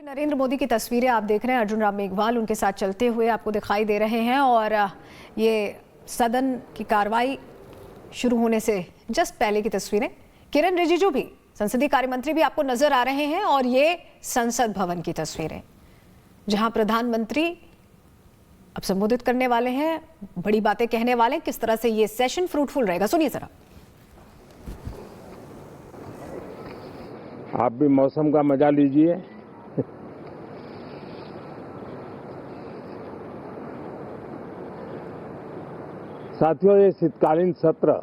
नरेंद्र मोदी की तस्वीरें आप देख रहे हैं। अर्जुन राम मेघवाल उनके साथ चलते हुए आपको दिखाई दे रहे हैं और ये सदन की कार्रवाई शुरू होने से जस्ट पहले की तस्वीरें। किरण रिजिजू भी, संसदीय कार्य मंत्री भी आपको नजर आ रहे हैं और ये संसद भवन की तस्वीरें जहां प्रधानमंत्री अब संबोधित करने वाले हैं, बड़ी बातें कहने वाले हैं। किस तरह से ये सेशन फ्रूटफुल रहेगा, सुनिए जरा। आप भी मौसम का मजा लीजिए। साथियों, ये शीतकालीन सत्र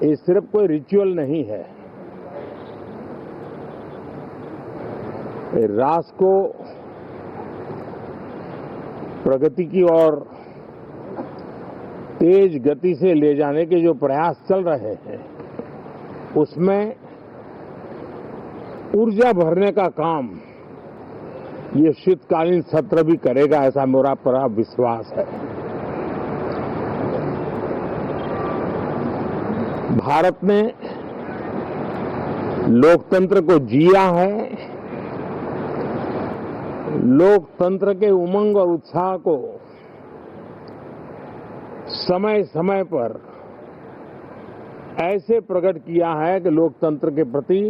ये सिर्फ कोई रिचुअल नहीं है। राष्ट्र को प्रगति की ओर तेज गति से ले जाने के जो प्रयास चल रहे हैं उसमें ऊर्जा भरने का काम ये शीतकालीन सत्र भी करेगा, ऐसा मेरा पूरा विश्वास है। भारत ने लोकतंत्र को जिया है, लोकतंत्र के उमंग और उत्साह को समय समय पर ऐसे प्रकट किया है कि लोकतंत्र के प्रति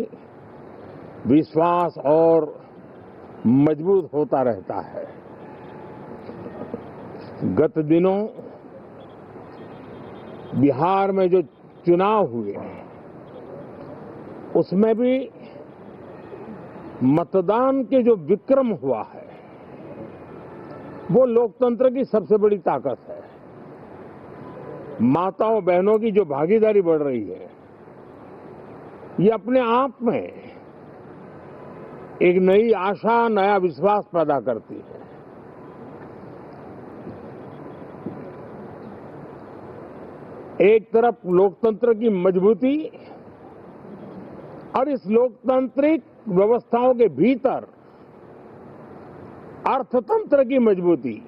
विश्वास और मजबूत होता रहता है। गत दिनों बिहार में जो चुनाव हुए उसमें भी मतदान के जो विक्रम हुआ है वो लोकतंत्र की सबसे बड़ी ताकत है। माताओं बहनों की जो भागीदारी बढ़ रही है ये अपने आप में एक नई आशा, नया विश्वास पैदा करती है। एक तरफ लोकतंत्र की मजबूती और इस लोकतांत्रिक व्यवस्थाओं के भीतर अर्थतंत्र की मजबूती,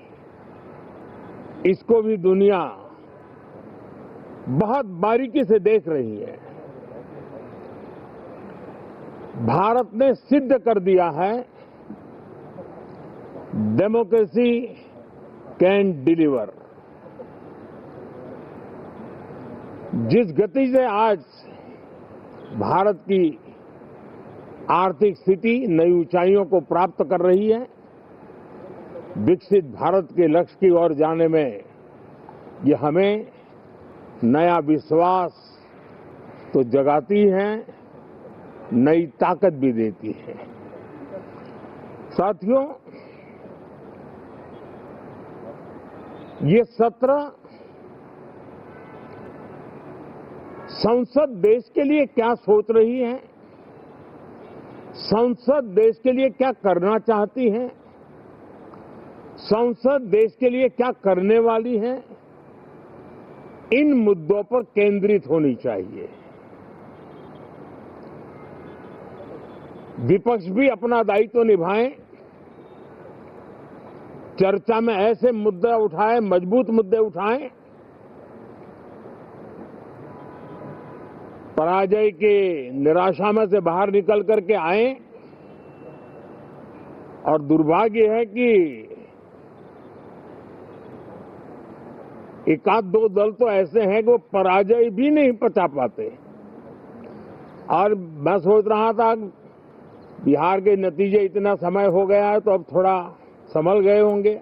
इसको भी दुनिया बहुत बारीकी से देख रही है। भारत ने सिद्ध कर दिया है डेमोक्रेसी कैन डिलीवर। जिस गति से आज भारत की आर्थिक स्थिति नई ऊंचाइयों को प्राप्त कर रही है, विकसित भारत के लक्ष्य की ओर जाने में ये हमें नया विश्वास तो जगाती है, नई ताकत भी देती है। साथियों, ये सत्र संसद देश के लिए क्या सोच रही है, संसद देश के लिए क्या करना चाहती है, संसद देश के लिए क्या करने वाली है, इन मुद्दों पर केंद्रित होनी चाहिए। विपक्ष भी अपना दायित्व निभाएं, चर्चा में ऐसे मुद्दे उठाएं, मजबूत मुद्दे उठाएं, पराजय के निराशा में से बाहर निकल करके आए। और दुर्भाग्य है कि एक आध दो दल तो ऐसे हैं कि वो पराजय भी नहीं पचा पाते। और मैं सोच रहा था बिहार के नतीजे इतना समय हो गया है तो अब थोड़ा संभल गए होंगे,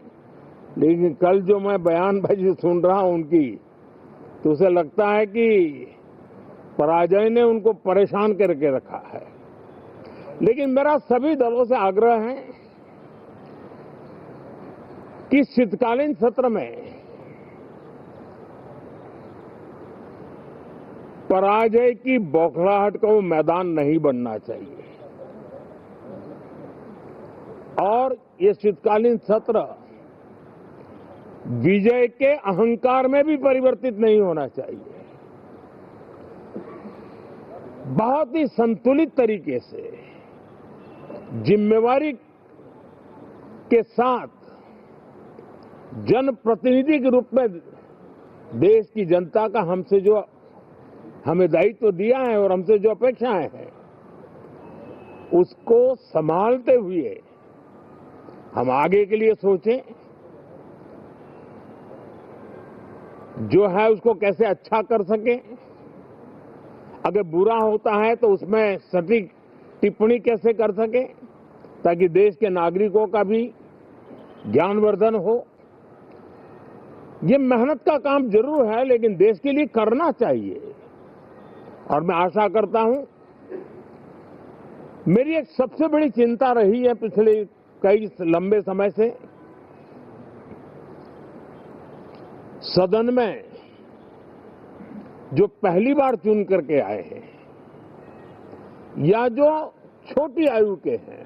लेकिन कल जो मैं बयानबाजी सुन रहा हूं उनकी, तो उसे लगता है कि पराजय ने उनको परेशान करके रखा है। लेकिन मेरा सभी दलों से आग्रह है कि शीतकालीन सत्र में पराजय की बौखलाहट का वो मैदान नहीं बनना चाहिए और ये शीतकालीन सत्र विजय के अहंकार में भी परिवर्तित नहीं होना चाहिए। बहुत ही संतुलित तरीके से जिम्मेवारी के साथ जनप्रतिनिधि के रूप में देश की जनता का हमसे जो हमें दायित्व दिया है और हमसे जो अपेक्षाएं हैं उसको संभालते हुए हम आगे के लिए सोचें, जो है उसको कैसे अच्छा कर सके। अगर बुरा होता है तो उसमें सटीक टिप्पणी कैसे कर सके ताकि देश के नागरिकों का भी ज्ञानवर्धन हो। ये मेहनत का काम जरूर है, लेकिन देश के लिए करना चाहिए। और मैं आशा करता हूं, मेरी एक सबसे बड़ी चिंता रही है पिछले कई लंबे समय से, सदन में जो पहली बार चुन करके आए हैं या जो छोटी आयु के हैं,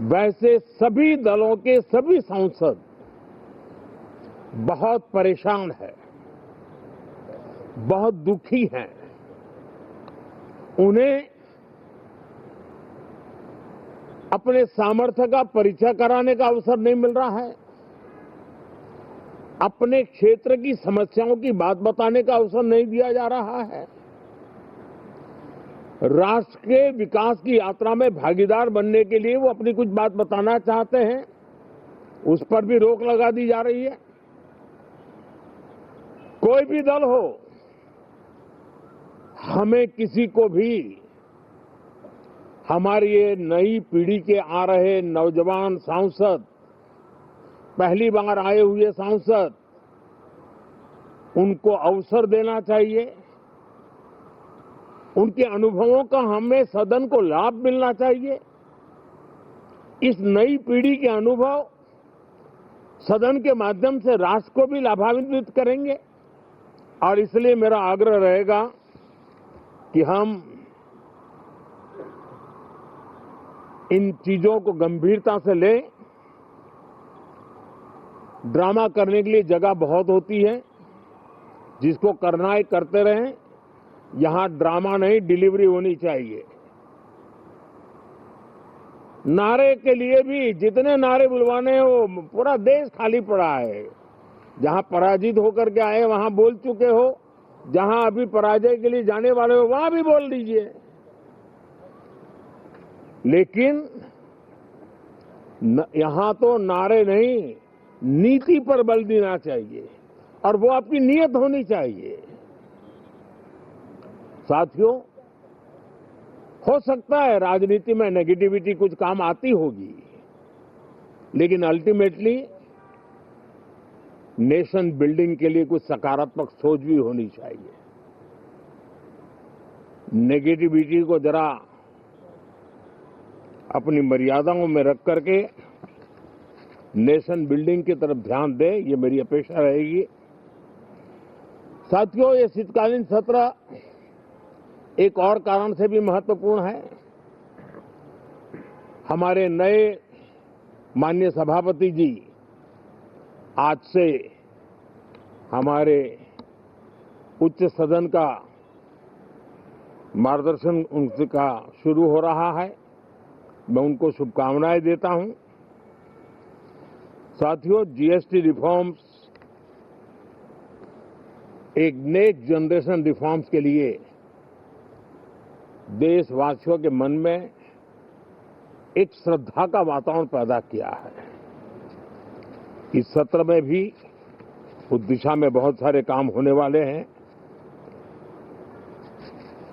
वैसे सभी दलों के सभी सांसद बहुत परेशान हैं, बहुत दुखी हैं। उन्हें अपने सामर्थ्य का परिचय कराने का अवसर नहीं मिल रहा है, अपने क्षेत्र की समस्याओं की बात बताने का अवसर नहीं दिया जा रहा है। राष्ट्र के विकास की यात्रा में भागीदार बनने के लिए वो अपनी कुछ बात बताना चाहते हैं, उस पर भी रोक लगा दी जा रही है। कोई भी दल हो, हमें किसी को भी हमारी ये नई पीढ़ी के आ रहे नौजवान सांसद, पहली बार आए हुए सांसद, उनको अवसर देना चाहिए। उनके अनुभवों का हमें सदन को लाभ मिलना चाहिए। इस नई पीढ़ी के अनुभव सदन के माध्यम से राष्ट्र को भी लाभान्वित करेंगे। और इसलिए मेरा आग्रह रहेगा कि हम इन चीजों को गंभीरता से लें। ड्रामा करने के लिए जगह बहुत होती है, जिसको करना है करते रहें। यहां ड्रामा नहीं, डिलीवरी होनी चाहिए। नारे के लिए भी जितने नारे बुलवाने हैं, वो पूरा देश खाली पड़ा है। जहां पराजित होकर के आए वहां बोल चुके हो, जहां अभी पराजय के लिए जाने वाले हो वहां भी बोल दीजिए। लेकिन यहां तो नारे नहीं, नीति पर बल देना चाहिए और वो आपकी नीयत होनी चाहिए। साथियों, हो सकता है राजनीति में नेगेटिविटी कुछ काम आती होगी, लेकिन अल्टीमेटली नेशन बिल्डिंग के लिए कुछ सकारात्मक सोच भी होनी चाहिए। नेगेटिविटी को जरा अपनी मर्यादाओं में रख करके नेशन बिल्डिंग की तरफ ध्यान दें, ये मेरी अपेक्षा रहेगी। साथियों, ये शीतकालीन सत्र एक और कारण से भी महत्वपूर्ण है। हमारे नए माननीय सभापति जी आज से हमारे उच्च सदन का मार्गदर्शन उनका शुरू हो रहा है। मैं उनको शुभकामनाएं देता हूं। साथियों, जीएसटी रिफॉर्म्स एक नेक्स्ट जनरेशन रिफॉर्म्स के लिए देशवासियों के मन में एक श्रद्धा का वातावरण पैदा किया है। इस सत्र में भी उस दिशा में बहुत सारे काम होने वाले हैं।